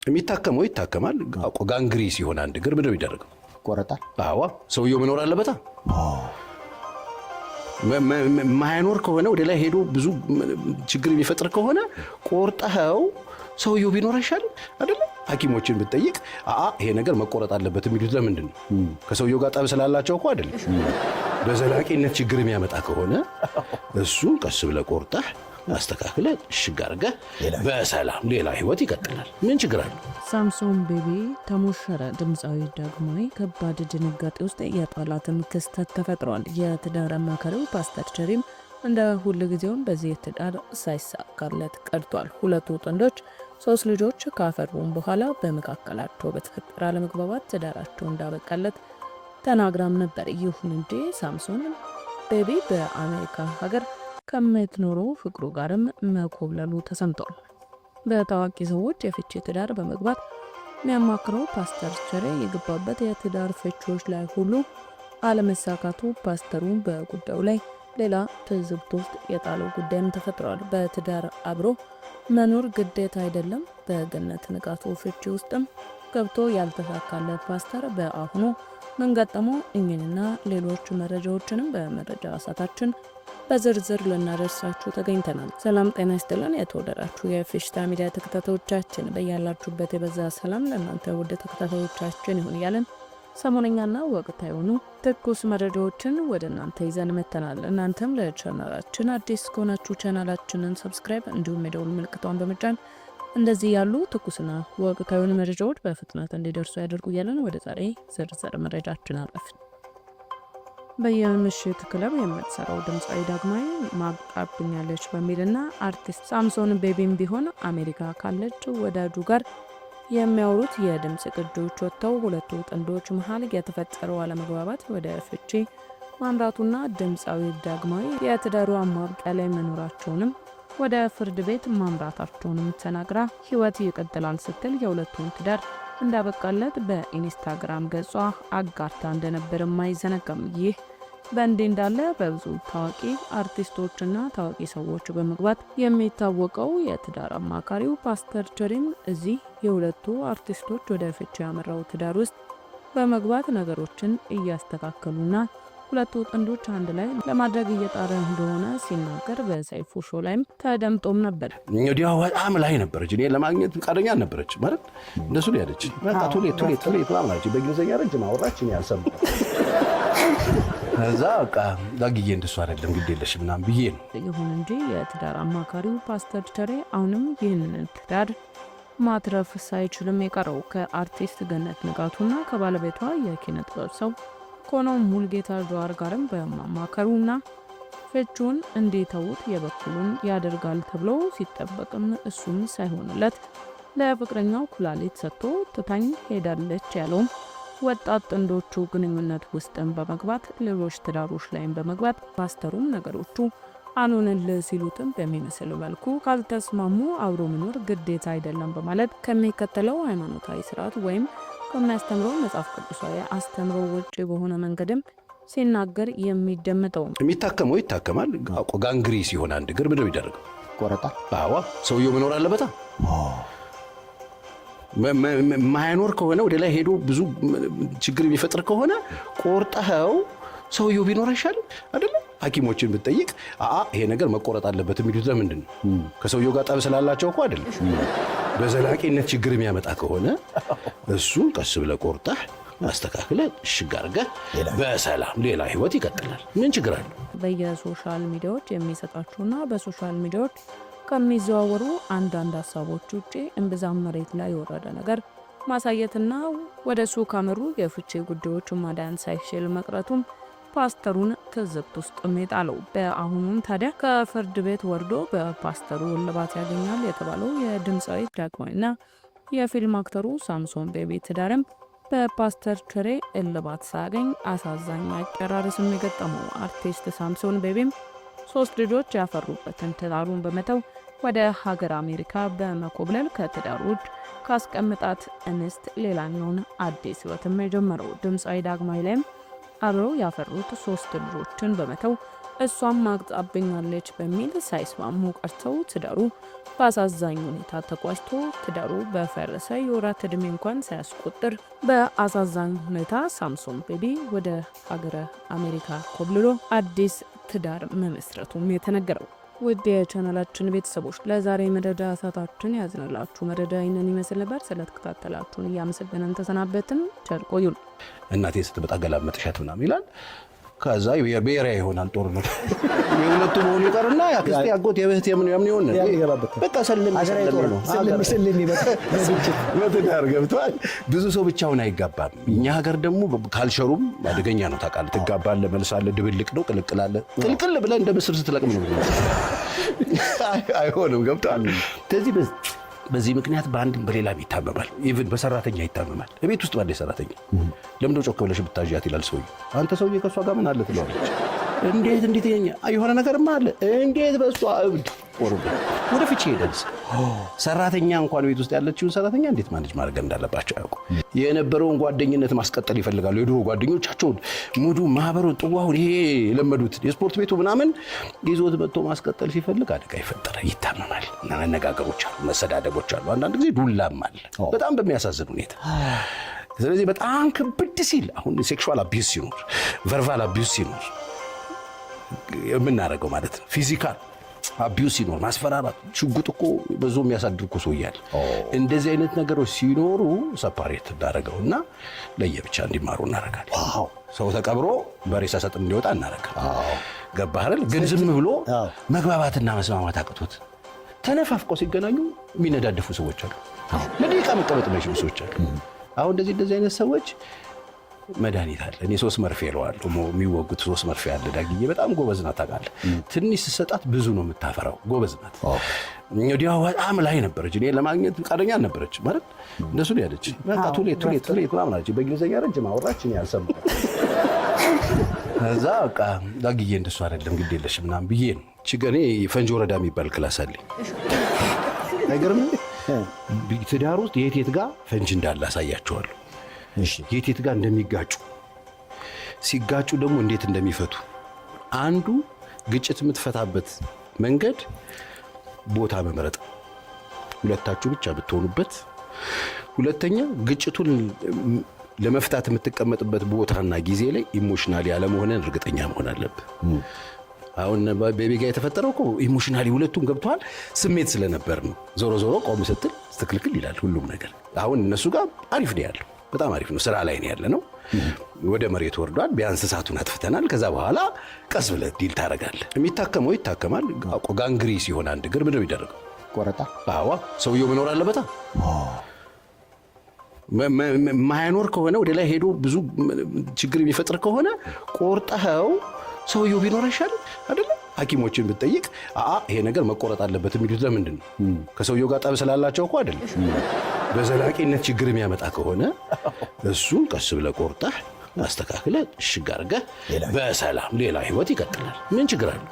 የሚታከመው ይታከማል። ጋንግሪስ ሲሆን አንድ እግር ምንድነው ይደረገው? ቆረጣል። አዎ ሰውየው መኖር አለበታ። ማይኖር ከሆነ ወደ ላይ ሄዶ ብዙ ችግር የሚፈጥር ከሆነ ቆርጠኸው ሰውየው ቢኖር አይሻል አይደል? ሐኪሞችን ብትጠይቅ ይሄ ነገር መቆረጥ አለበት የሚሉት ለምንድን ነው? ከሰውየው ጋር ጠብ ስላላቸው እኮ አይደል? በዘላቂነት ችግር የሚያመጣ ከሆነ እሱን ቀስ ብለህ ቆርጠህ አስተካክለህ እሽግ አድርገህ በሰላም ሌላ ህይወት ይቀጥላል። ምን ችግር አለ? ሳምሶን ቤቢ ተሞሸረ። ድምፃዊ ዳግማዊ ከባድ ድንጋጤ ውስጥ የጣላትን ክስተት ተፈጥሯል። የትዳር አማካሪው ፓስተር ቸሪም እንደ ሁል ጊዜውም በዚህ ትዳር ሳይሳካለት ቀርቷል። ሁለቱ ጥንዶች 3 ልጆች ካፈሩም በኋላ በመካከላቸው በተፈጠረ አለመግባባት ትዳራቸው እንዳበቃለት ተናግራም ነበር። ይሁን እንጂ ሳምሶን ቤቢ በአሜሪካ ሀገር ከምትኖረው ፍቅሩ ጋርም መኮብለሉ ተሰምቷል። በታዋቂ ሰዎች የፍቺ ትዳር በመግባት የሚያማክረው ፓስተር ቸሬ የገባበት የትዳር ፍቺዎች ላይ ሁሉ አለመሳካቱ ፓስተሩ በጉዳዩ ላይ ሌላ ትዝብት ውስጥ የጣለው ጉዳይም ተፈጥሯል። በትዳር አብሮ መኖር ግዴታ አይደለም። በገነት ንጋቱ ፍቺ ውስጥም ገብቶ ያልተሳካለት ፓስተር በአሁኑ ምን ገጠመው? እኚህንና ሌሎች መረጃዎችንም በመረጃ ሰዓታችን በዝርዝር ልናደርሳችሁ ተገኝተናል። ሰላም ጤና ይስጥልን። የተወደዳችሁ የፌሽታ ሚዲያ ተከታታዮቻችን በያላችሁበት የበዛ ሰላም ለእናንተ ውድ ተከታታዮቻችን ይሁን እያለን ሰሞነኛና ወቅታዊ የሆኑ ትኩስ መረጃዎችን ወደ እናንተ ይዘን መጥተናል። እናንተም ለቻናላችን አዲስ ከሆናችሁ ቻናላችንን ሰብስክራይብ እንዲሁም የደውል ምልክቷን በመጫን እንደዚህ ያሉ ትኩስና ወቅታዊ መረጃዎች በፍጥነት እንዲደርሱ ያደርጉ እያለን ወደ ዛሬ ዝርዝር መረጃችን አለፍን። በየምሽት ክለብ የምትሰራው ድምፃዊ ዳግማዊ ማግጣብኛለች በሚልና አርቲስት ሳምሶን ቤቢም ቢሆን አሜሪካ ካለች ወዳጁ ጋር የሚያወሩት የድምጽ ቅጂዎች ወጥተው ሁለቱ ጥንዶች መሃል የተፈጠረው አለመግባባት ወደ ፍቺ ማምራቱና ድምፃዊ ዳግማዊ የትዳሩ ማብቂያ ላይ መኖራቸውንም ወደ ፍርድ ቤት ማምራታቸውንም ተናግራ ህይወት ይቀጥላል ስትል የሁለቱን ትዳር እንዳበቃለት በኢንስታግራም ገጿ አጋርታ እንደነበርም አይዘነጋም። ይህ በእንዲህ እንዳለ በብዙ ታዋቂ አርቲስቶችና ታዋቂ ሰዎች በመግባት የሚታወቀው የትዳር አማካሪው ፓስተር ቸሪም እዚህ የሁለቱ አርቲስቶች ወደ ፍቺ ያመራው ትዳር ውስጥ በመግባት ነገሮችን እያስተካከሉና ሁለቱ ጥንዶች አንድ ላይ ለማድረግ እየጣረ እንደሆነ ሲናገር በሰይፉ ሾው ላይም ተደምጦም ነበር። እንግዲያው በጣም ላይ ነበረች። እኔ ለማግኘት ፈቃደኛ ነበረች ማለት እንደሱ ላይ ያለች በቃ ቱሌ ማለት በእንግሊዝኛ ረጅም አወራች። እኔ አልሰማሁም። ከዛ በቃ ዳግዬ እንደሱ አይደለም ግድ የለሽ ምናምን ብዬ ነው። ይሁን እንጂ የትዳር አማካሪው ፓስተር ቸሬ አሁንም ይህንን ትዳር ማትረፍ ሳይችልም የቀረው ከአርቲስት ገነት ንጋቱና ከባለቤቷ የኪነ ጥበብ ሰው ኮኖ ሙልጌታ ጀዋር ጋርም በማማከሩና ፍቹን እንዲተውት የበኩሉን ያደርጋል ተብሎ ሲጠበቅም እሱም ሳይሆንለት ለፍቅረኛው ኩላሊት ሰጥቶ ትታኝ ሄዳለች ያለው ወጣት ጥንዶቹ ግንኙነት ውስጥም በመግባት ሌሎች ትዳሮች ላይም በመግባት ፓስተሩም ነገሮቹ አኑንልህ ሲሉትም በሚመስል መልኩ ካልተስማሙ አብሮ መኖር ግዴታ አይደለም በማለት ከሚከተለው ሃይማኖታዊ ስርዓት ወይም ከሚያስተምረው መጽሐፍ ቅዱሳዊ አስተምሮ ውጪ በሆነ መንገድም ሲናገር የሚደመጠው የሚታከመው ይታከማል። ጋንግሪስ ሲሆን አንድ እግር ምንድነው ይደረገው? ቆረጣል። አዎ ሰውየው መኖር አለበታ። ማይኖር ከሆነ ወደ ላይ ሄዶ ብዙ ችግር የሚፈጥር ከሆነ ቆርጠኸው ሰውየው ቢኖር አይሻል አይደል? ሐኪሞችን ብትጠይቅ ይሄ ነገር መቆረጥ አለበት የሚሉት ለምንድን ነው? ከሰውየው ጋር ጠብ ስላላቸው እኮ አይደል? በዘላቂነት ችግር የሚያመጣ ከሆነ እሱን ቀስ ብለህ ቆርጠህ አስተካክለህ እሽግ አድርገህ በሰላም ሌላ ህይወት ይቀጥላል። ምን ችግር አለ? በየሶሻል ሚዲያዎች የሚሰጣችሁና በሶሻል ሚዲያዎች ከሚዘዋወሩ አንዳንድ ሀሳቦች ውጪ እምብዛም መሬት ላይ የወረደ ነገር ማሳየትና ወደ እሱ ካመሩ የፍቺ ጉዳዮች ማዳን ሳይችል መቅረቱም ፓስተሩን ትዝብት ውስጥ ጣለው። በአሁኑም ታዲያ ከፍርድ ቤት ወርዶ በፓስተሩ እልባት ያገኛል የተባለው የድምፃዊ ዳግማዊና የፊልም አክተሩ ሳምሶን ቤቢ ትዳርም በፓስተር ቸሬ እልባት ሳያገኝ አሳዛኝ አጨራረስም የገጠመው አርቲስት ሳምሶን ቤቢም 3 ልጆች ያፈሩበትን ትዳሩን በመተው ወደ ሀገር አሜሪካ በመኮብለል ከትዳሩ ውጭ ካስቀምጣት እንስት ሌላኛውን አዲስ ህይወትም የጀመረው ድምፃዊ ዳግማዊ ላይም አብረው ያፈሩት 3 ልጆችን በመተው እሷም ማግጣብኛለች በሚል ሳይስማሙ ቀርተው ትዳሩ በአሳዛኝ ሁኔታ ተቋጭቶ ትዳሩ በፈረሰ የወራት ዕድሜ እንኳን ሳያስቆጥር በአሳዛኝ ሁኔታ ሳምሶን ቤቢ ወደ ሀገረ አሜሪካ ኮብልሎ አዲስ ትዳር መመስረቱም የተነገረው። ውድ የቻናላችን ቤተሰቦች ለዛሬ መረጃ ሰዓታችን ያዝንላችሁ መረጃ ይህንን ይመስል ነበር። ስለተከታተላችሁን እያመሰገንን ተሰናበትን። ቸር ቆዩን። እናቴ ስትመጣ ገላመጥሻት ምናምን ይላል። ከዛ ብሔራዊ ይሆናል ጦርነቱ። የሁለቱ መሆኑ ይቀርና ያክስቴ አጎት የብህት የምን ይሆን በቃ ሰልም በትዳር ገብቷል። ብዙ ሰው ብቻውን አይጋባም። እኛ ሀገር ደግሞ ካልቸሩም አደገኛ ነው ታውቃለህ። ትጋባለህ፣ መልሳለህ፣ ድብልቅ ነው፣ ቅልቅላለህ። ቅልቅል ብለህ እንደ ምስር ስትለቅም ነው አይሆንም። ገብቷል። ስለዚህ በዚህ ምክንያት በአንድም በሌላም ይታመማል። ኢቭን በሰራተኛ ይታመማል። ቤት ውስጥ ባለ ሰራተኛ ለምንድነው ጮክ ብለሽ ብታዥያት ይላል ሰውዬ። አንተ ሰውዬ ከሷ ጋር ምን አለ ትለዋለች። እንዴት የሆነ ነገርማ አለ እንዴት በሷ እብድ ወርዶ ወደ ፍቺ ሄደን ሰራተኛ እንኳን ቤት ውስጥ ያለችውን ሰራተኛ እንዴት ማኔጅ ማድረግ እንዳለባቸው አያውቁ። የነበረውን ጓደኝነት ማስቀጠል ይፈልጋሉ። የድሮ ጓደኞቻቸውን ሙዱ ማህበሩን ጥዋውን ይሄ የለመዱት የስፖርት ቤቱ ምናምን ይዞት መጥቶ ማስቀጠል ሲፈልግ አደጋ ይፈጠረ፣ ይታመማል። እና መነጋገሮች አሉ፣ መሰዳደቦች አሉ፣ አንዳንድ ጊዜ ዱላም አለ በጣም በሚያሳዝን ሁኔታ። ስለዚህ በጣም ክብድ ሲል አሁን ሴክሹዋል አቢዩስ ሲኖር፣ ቨርባል አቢዩስ ሲኖር የምናደርገው ማለት ነው ፊዚካል አቢዩስ ሲኖር ማስፈራራት፣ ሽጉጥ እኮ በዞ የሚያሳድር እኮ ሰው እያለ እንደዚህ አይነት ነገሮች ሲኖሩ ሰፓሬት እናደርገውና ለየብቻ እንዲማሩ እናደርጋለን። ሰው ተቀብሮ በሬሳ ሳጥን እንዲወጣ እናደርጋለን። ገባህ አይደል? ግን ዝም ብሎ መግባባትና መስማማት አቅቶት ተነፋፍቀው ሲገናኙ የሚነዳደፉ ሰዎች አሉ። ለደቂቃ መቀመጥ የማይችሉ ሰዎች አሉ። አሁን እንደዚህ አይነት ሰዎች መድኃኒት አለ። እኔ 3 መርፌ እለዋለሁ። የሚወጉት 3 መርፌ አለ። ዳግዬ በጣም ጎበዝ ናት ታውቃለህ። ትንሽ ስትሰጣት ብዙ ነው የምታፈራው። ጎበዝ ናት። ወዲያው በጣም ላይ ነበረች። እኔ ለማግኘት ፈቃደኛ ነበረች ማለት እንደሱ ነው ያለች። በቃ ቱሌት ምናምን አለች። በእንግሊዝኛ ረጅም አወራች። እኔ አልሰማሁም። ከዛ በቃ ዳግዬ እንደሱ አይደለም ግድ የለሽ ምናምን ብዬ ነው እኔ ፈንጂ ወረዳ የሚባል ክላስ አለኝ። አይገርምም? ትዳር ውስጥ የት ጋር ፈንጂ እንዳለ አሳያቸዋለሁ። የት ጋር እንደሚጋጩ ሲጋጩ ደግሞ እንዴት እንደሚፈቱ። አንዱ ግጭት የምትፈታበት መንገድ ቦታ መምረጥ፣ ሁለታችሁ ብቻ ብትሆኑበት። ሁለተኛ ግጭቱን ለመፍታት የምትቀመጥበት ቦታና ጊዜ ላይ ኢሞሽናሊ ያለመሆንን እርግጠኛ መሆን አለብህ። አሁን ቤቢ ጋር የተፈጠረው እኮ ኢሞሽናሊ ሁለቱም ገብተዋል። ስሜት ስለነበር ነው። ዞሮ ቆም ስትል ስትክልክል ይላል ሁሉም ነገር። አሁን እነሱ ጋር አሪፍ ነው ያለው፣ በጣም አሪፍ ነው። ስራ ላይ ነው ያለ ነው። ወደ መሬት ወርዷል። ቢያንስ እሳቱን አጥፍተናል። ከዛ በኋላ ቀስ ብለህ ዲል ታደርጋለህ። የሚታከመው ይታከማል። ጋንግሪ ሲሆን አንድ እግር ምንድነው የሚደረገው? ቆረጣ። አዋ ሰውየው መኖር አለበታ። ማያኖር ከሆነ ወደ ላይ ሄዶ ብዙ ችግር የሚፈጥር ከሆነ ቆርጠኸው ሰውየው ቢኖር አይሻልም አይደለ? ሐኪሞችን ብትጠይቅ ይሄ ነገር መቆረጥ አለበት የሚሉት ለምንድን ነው? ከሰውየው ጋር ጠብ ስላላቸው እኮ አይደለም። በዘላቂነት ችግር የሚያመጣ ከሆነ እሱን ቀስ ብለህ ቆርጠህ አስተካክለህ እሽግ አድርገህ በሰላም ሌላ ህይወት ይቀጥላል። ምን ችግር አለው?